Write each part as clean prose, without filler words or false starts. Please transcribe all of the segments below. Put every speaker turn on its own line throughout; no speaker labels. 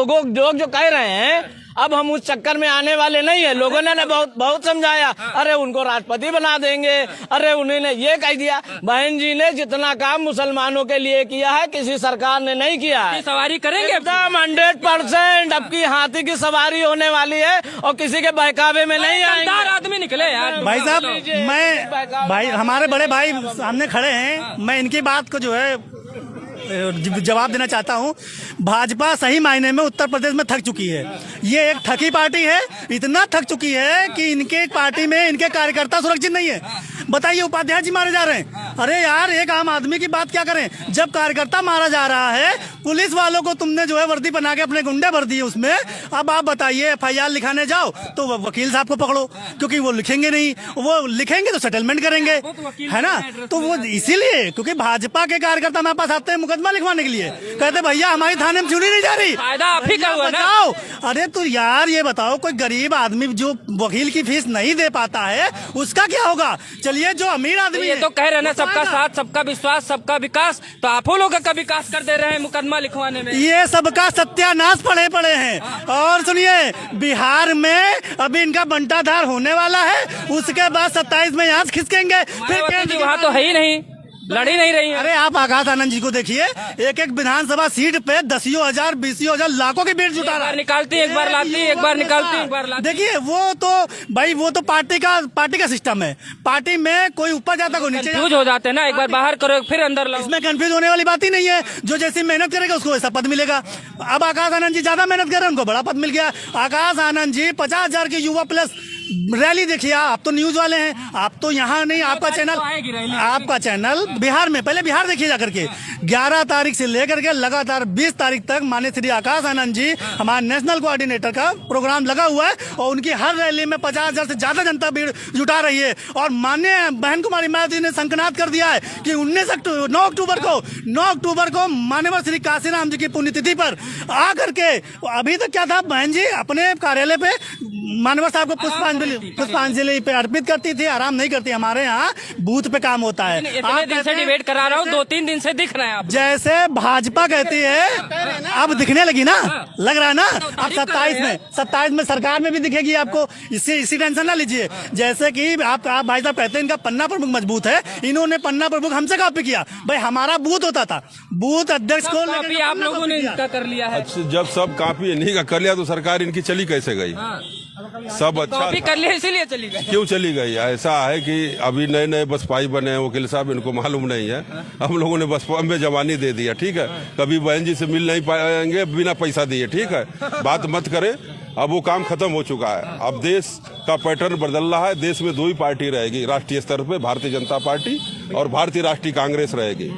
लोगों लोग जो कह रहे हैं, अब हम उस चक्कर में आने वाले नहीं है। लोगों ने बहुत समझाया, अरे उनको राष्ट्रपति बना देंगे, अरे उन्होंने ये कह दिया। बहन जी ने जितना काम मुसलमानों के लिए किया है किसी सरकार ने नहीं किया है।
सवारी करेंगे
एकदम 100%। अब की हाथी की सवारी होने वाली है और किसी के बहकावे में नहीं आएंगे।
आदमी निकले यार।
भाई साहब, भाई हमारे बड़े भाई सामने खड़े हैं, मैं इनकी बात को जो है जवाब देना चाहता हूं। भाजपा सही मायने में उत्तर प्रदेश में थक चुकी है। ये एक ठगी पार्टी है, इतना थक चुकी है कि इनके पार्टी में इनके कार्यकर्ता सुरक्षित नहीं है। बताइए, उपाध्याय जी मारे जा रहे हैं। अरे यार, एक आम आदमी की बात क्या करें, जब कार्यकर्ता मारा जा रहा है, पुलिस वालों को तुमने जो है वर्दी बना के अपने गुंडे भर दिए उसमें। अब आप बताइए, FIR लिखाने जाओ तो वकील साहब को पकड़ो, क्योंकि वो लिखेंगे नहीं, वो लिखेंगे तो सेटलमेंट करेंगे, है ना। तो वो इसीलिए, क्योंकि भाजपा के कार्यकर्ता हमारे पास आते हैं मुकदमा लिखवाने के लिए, कहते भैया हमारी थाने में चुनी नहीं जा रही,
फायदा आप ही का हुआ ना।
बताओ। अरे तो यार ये बताओ, कोई गरीब आदमी जो वकील की फीस नहीं दे पाता है उसका क्या होगा। चलिए, जो अमीर आदमी
ये तो कह रहे हैं ना, सबका साथ, सबका विश्वास, सबका विकास, तो आप लोग का विकास कर दे रहे हैं मुकदमा लिखवाने में।
ये सबका सत्यानाश पड़े हैं। और सुनिए, बिहार में अभी इनका बंटाधार होने वाला है, उसके बाद 27 में यहाँ खिसकेंगे। फिर
वहाँ तो है ही नहीं, लड़ ही नहीं रही है।
अरे आप आकाश आनंद जी को देखिए, एक एक विधानसभा सीट पे 10,000 20,000 लाखों की भीड़ जुटा रहा है।
निकालती एक बार लाती, एक बार निकालती, एक बार लाती।
देखिए, वो तो भाई वो तो पार्टी का सिस्टम है। पार्टी में कोई ऊपर जाता, कोई नीचे
कंफ्यूज हो जाते हैं ना, एक बार बाहर करो फिर अंदर लाओ।
इसमें कंफ्यूज होने वाली बात ही नहीं है। जो जैसी मेहनत करेगा उसको वैसा पद मिलेगा। अब आकाश आनंद जी ज्यादा मेहनत कर रहे हैं, उनको बड़ा पद मिल गया। आकाश आनंद जी 50,000 की युवा प्लस रैली देखिए। आप तो न्यूज वाले हैं, आप तो यहाँ नहीं, आपका चैनल बिहार में, पहले बिहार देखिए जाकर के। 11 तारीख से लेकर के लगातार 20 तारीख तक माननीय श्री आकाश आनंद जी, हमारे नेशनल कोऑर्डिनेटर का प्रोग्राम लगा हुआ है, और उनकी हर रैली में 50,000 से ज्यादा जनता भीड़ जुटा रही है। और माननीय बहन कुमारी मायावती ने संकनात कर दिया है कि 9 अक्टूबर को माननीय श्री काशीराम जी की पुण्यतिथि पर आकर के, अभी तक क्या था, बहन जी अपने कार्यालय पे मानव साहब को पुष्पांजलि पे अर्पित करती थी। आराम नहीं करती, हमारे यहाँ बूथ पे काम होता है।
इतने दिन से डिबेट करा रहा हूँ, 2-3 दिन से दिख रहे हैं आप।
जैसे भाजपा कहती है, अब दिखने लगी ना, लग रहा है ना। अब 27 में सरकार में भी दिखेगी आपको, इसी टेंशन ना लीजिए। जैसे कि आप भाई साहब कहते हैं इनका पन्ना प्रमुख मजबूत है, इन्होंने पन्ना प्रमुख हमसे कॉपी किया। भाई हमारा बूथ होता था, बूथ अध्यक्ष को
आप लोगों ने इनका कर लिया है।
जब सब कॉपी नहीं का कर लिया तो सरकार इनकी चली कैसे गई। सब अच्छा
कॉपी कर लिया इसीलिए चली गई।
क्यों चली गई। ऐसा है कि अभी नए नए बसपाई बने हैं वकील साहब, इनको मालूम नहीं है। हम लोगों ने बसपा में जवानी दे दिया, ठीक है। कभी बहन जी से मिल नहीं पाएंगे बिना पैसा दिए, ठीक है। बात मत करें, अब वो काम खत्म हो चुका है। अब देश का पैटर्न बदल रहा है। देश में 2 ही पार्टी रहेगी राष्ट्रीय स्तर पे, भारतीय जनता पार्टी और भारतीय राष्ट्रीय कांग्रेस रहेगी।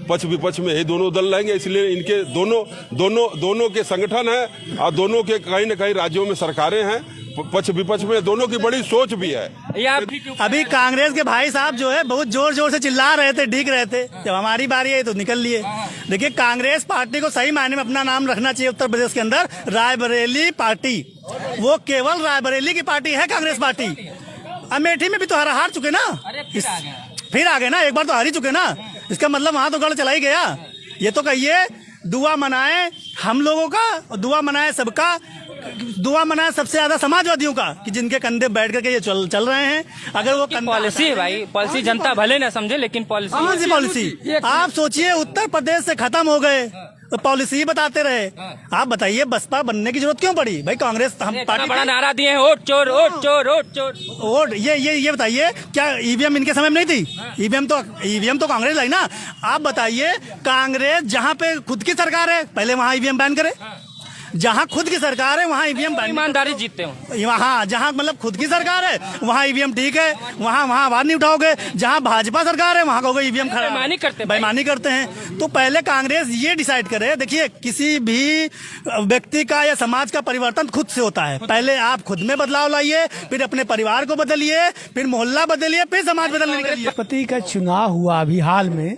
पक्ष विपक्ष में ये दोनों दल रहेंगे, इसलिए इनके दोनों के संगठन है और दोनों के कहीं न कहीं राज्यों में सरकारें हैं। पक्ष विपक्ष में दोनों की बड़ी सोच भी है।
अभी कांग्रेस के भाई साहब जो है बहुत जोर जोर से चिल्ला रहे थे, डीक रहे थे। जब हमारी बारी आई तो निकल लिए। देखिए, कांग्रेस पार्टी को सही मायने में अपना नाम रखना चाहिए उत्तर प्रदेश के अंदर, रायबरेली पार्टी। वो केवल रायबरेली की पार्टी है कांग्रेस पार्टी। अमेठी में भी तो हार चुके ना, फिर आ गए ना, एक बार तो हार ही चुके ना। इसका मतलब वहां तो गढ़ चला ही गया। ये तो कहिए, दुआ मनाए हम लोगों का, दुआ मनाए सबका, दुआ मनाए सबसे ज्यादा समाजवादियों का, कि जिनके कंधे बैठ करके ये चल रहे हैं। अगर वो
पॉलिसी है भाई, पॉलिसी जनता भले ना समझे, लेकिन पॉलिसी,
कौन सी पॉलिसी। आप सोचिए, उत्तर प्रदेश से खत्म हो गए तो पॉलिसी बताते रहे। आप बताइए, बसपा बनने की जरूरत क्यों पड़ी भाई। कांग्रेस हम पार्टी
बड़ा नारा दिए हैं, वोट चोर, वोट चोर, वोट चोर,
वोट। ये बताइए, क्या ईवीएम इनके समय में नहीं थी। ईवीएम तो कांग्रेस लाई ना। आप बताइए, कांग्रेस जहाँ पे खुद की सरकार है, पहले वहाँ ईवीएम बैन करे। जहाँ खुद की सरकार है वहाँ ईवीएम
ईमानदारी जीतते हो।
वहाँ जहाँ मतलब खुद की सरकार है वहाँ ईवीएम ठीक है, वहाँ आवाज नहीं उठाओगे। जहाँ भाजपा सरकार है वहाँ कहोगे ईवीएम खराब, बेईमानी करते हैं। तो पहले कांग्रेस ये डिसाइड करे। देखिए, किसी भी व्यक्ति का या समाज का परिवर्तन खुद से होता है। पहले आप खुद में बदलाव लाइए, फिर अपने परिवार को बदलिए, फिर मोहल्ला बदलिए, फिर समाज बदलने निकलिए।
राष्ट्रपति का चुनाव हुआ अभी हाल में,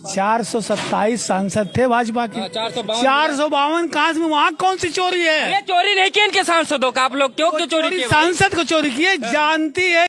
427 सांसद थे भाजपा के, 452 कांच में वहाँ कौन सी चोरी है।
ये चोरी नहीं की इनके सांसदों का, आप लोग क्यों चोरी की?
सांसद को चोरी की है, जानती है।